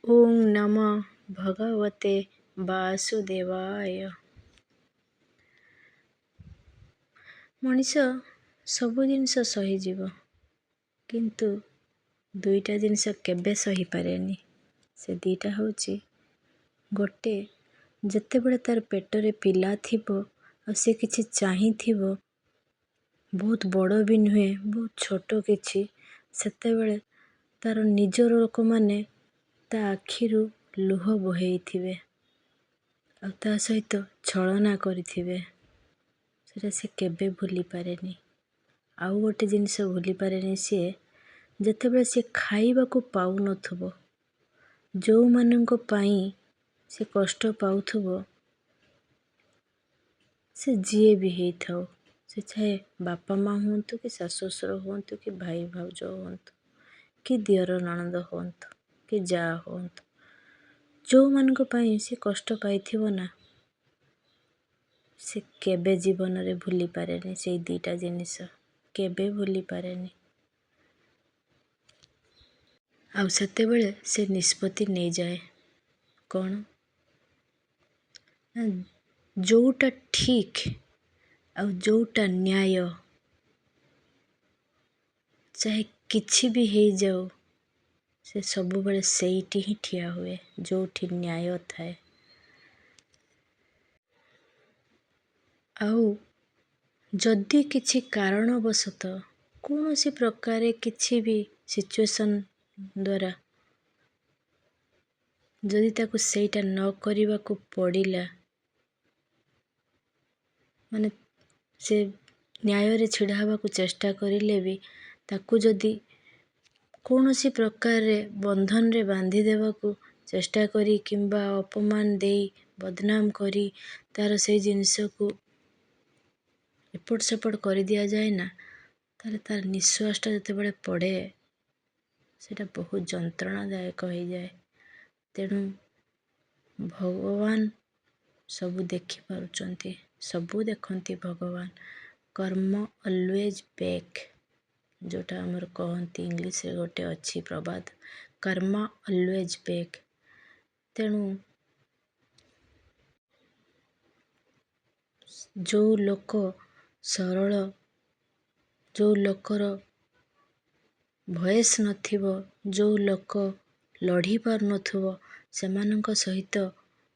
ଓଁ ନମଃ ଭଗବତେ ବାସୁଦେବାୟ। ମଣିଷ ସବୁ ଜିନିଷ ସହିଯିବ, କିନ୍ତୁ ଦୁଇଟା ଜିନିଷ କେବେ ସହିପାରେନି। ସେ ଦୁଇଟା ହେଉଛି, ଗୋଟେ ଯେତେବେଳେ ତାର ପେଟରେ ପିଲା ଥିବ ଆଉ ସେ କିଛି ଚାହିଁଥିବ, ବହୁତ ବଡ଼ ବି ନୁହେଁ ବହୁତ ଛୋଟ କିଛି, ସେତେବେଳେ ତାର ନିଜର ଲୋକମାନେ ତା ଆଖିରୁ ଲୁହ ବୋହେଇଥିବେ ଆଉ ତା ସହିତ ଛଳନା କରିଥିବେ। ସେଟା ସେ କେବେ ଭୁଲି ପାରେନି। ଆଉ ଗୋଟେ ଜିନିଷ ଭୁଲି ପାରେନି ସିଏ, ଯେତେବେଳେ ସେ ଖାଇବାକୁ ପାଉନଥିବ, ଯେଉଁମାନଙ୍କ ପାଇଁ ସେ କଷ୍ଟ ପାଉଥିବ, ସେ ଯିଏ ବି ହେଇଥାଉ, ସେ ଚାହେ ବାପା ମା ହୁଅନ୍ତୁ କି ଶାଶୁ ଶ୍ୱଶୁର ହୁଅନ୍ତୁ କି ଭାଇ ଭାଉଜ ହୁଅନ୍ତୁ କି ଦିଅର ନଣନ୍ଦ ହୁଅନ୍ତୁ କି ଯାଆ ହୁଅନ୍ତୁ, ଯେଉଁମାନଙ୍କ ପାଇଁ ସେ କଷ୍ଟ ପାଇଥିବ ନା, ସେ କେବେ ଜୀବନରେ ଭୁଲି ପାରେନି। ସେଇ ଦୁଇଟା ଜିନିଷ କେବେ ଭୁଲି ପାରେନି। ଆଉ ସେତେବେଳେ ସେ ନିଷ୍ପତ୍ତି ନେଇଯାଏ କ'ଣ ନା, ଯେଉଁଟା ଠିକ୍ ଆଉ ଯେଉଁଟା ନ୍ୟାୟ, ଚାହେ କିଛି ବି ହେଇଯାଉ, ସେ ସବୁବେଳେ ସେଇଠି ହିଁ ଠିଆ ହୁଏ ଯେଉଁଠି ନ୍ୟାୟ ଥାଏ। ଆଉ ଯଦି କିଛି କାରଣବଶତଃ କୌଣସି ପ୍ରକାରେ କିଛି ବି ସିଚୁଏସନ୍ ଦ୍ୱାରା ଯଦି ତାକୁ ସେଇଟା ନ କରିବାକୁ ପଡ଼ିଲା, ମାନେ ସେ ନ୍ୟାୟରେ ଛିଡ଼ା ହେବାକୁ ଚେଷ୍ଟା କରିଲେ ବି ତାକୁ ଯଦି କୌଣସି ପ୍ରକାରରେ ବନ୍ଧନରେ ବାନ୍ଧି ଦେବାକୁ ଚେଷ୍ଟା କରି କିମ୍ବା ଅପମାନ ଦେଇ ବଦନାମ କରି ତାର ସେଇ ଜିନିଷକୁ ଏପଟ ସେପଟ କରିଦିଆଯାଏ ନା, ତାହେଲେ ତାର ନିଶ୍ୱାସଟା ଯେତେବେଳେ ପଡ଼େ, ସେଇଟା ବହୁତ ଯନ୍ତ୍ରଣାଦାୟକ ହେଇଯାଏ। ତେଣୁ ଭଗବାନ ସବୁ ଦେଖିପାରୁଛନ୍ତି, ସବୁ ଦେଖନ୍ତି ଭଗବାନ। କର୍ମ ଅଲୱେଜ୍ ବ୍ୟାକ୍, ଯେଉଁଟା ଆମର କହନ୍ତି ଇଂଲିଶରେ ଗୋଟେ ଅଛି ପ୍ରବାଦ, କର୍ମ ଅଲୱେଜ୍ ବ୍ୟାକ୍। ତେଣୁ ଯେଉଁ ଲୋକ ସରଳ, ଯେଉଁ ଲୋକର ଭଏସ୍ ନଥିବ, ଯେଉଁ ଲୋକ ଲଢ଼ି ପାରୁନଥିବ, ସେମାନଙ୍କ ସହିତ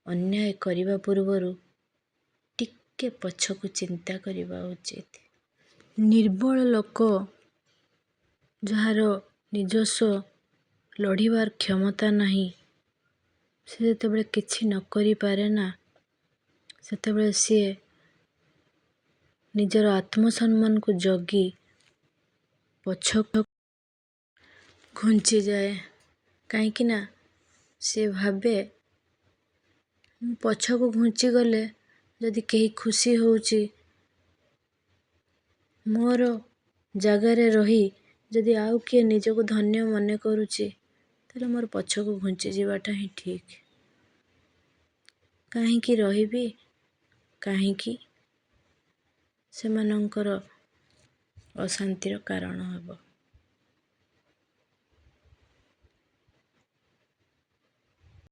ଅନ୍ୟାୟ କରିବା ପୂର୍ବରୁ ଟିକେ ପଛକୁ ଚିନ୍ତା କରିବା ଉଚିତ। ନିର୍ବଳ ଲୋକ, ଯାହାର ନିଜସ୍ୱ ଲଢ଼ିବାର କ୍ଷମତା ନାହିଁ, ସେ ଯେତେବେଳେ କିଛି ନ କରିପାରେ ନା, ସେତେବେଳେ ସିଏ ନିଜର ଆତ୍ମସମ୍ମାନକୁ ଜଗି ପଛକୁ ଘୁଞ୍ଚିଯାଏ। କାହିଁକି ନା ସେ ଭାବେ, ମୁଁ ପଛକୁ ଘୁଞ୍ଚିଗଲେ ଯଦି କେହି ଖୁସି ହେଉଛି, ମୋର ଜାଗାରେ ରହି ଯଦି ଆଉ କିଏ ନିଜକୁ ଧନ୍ୟ ମନେ କରୁଛି, ତାହେଲେ ମୋର ପଛକୁ ଘୁଞ୍ଚିଯିବାଟା ହିଁ ଠିକ୍। କାହିଁକି ରହିବି, କାହିଁକି ସେମାନଙ୍କର ଅଶାନ୍ତିର କାରଣ ହେବ।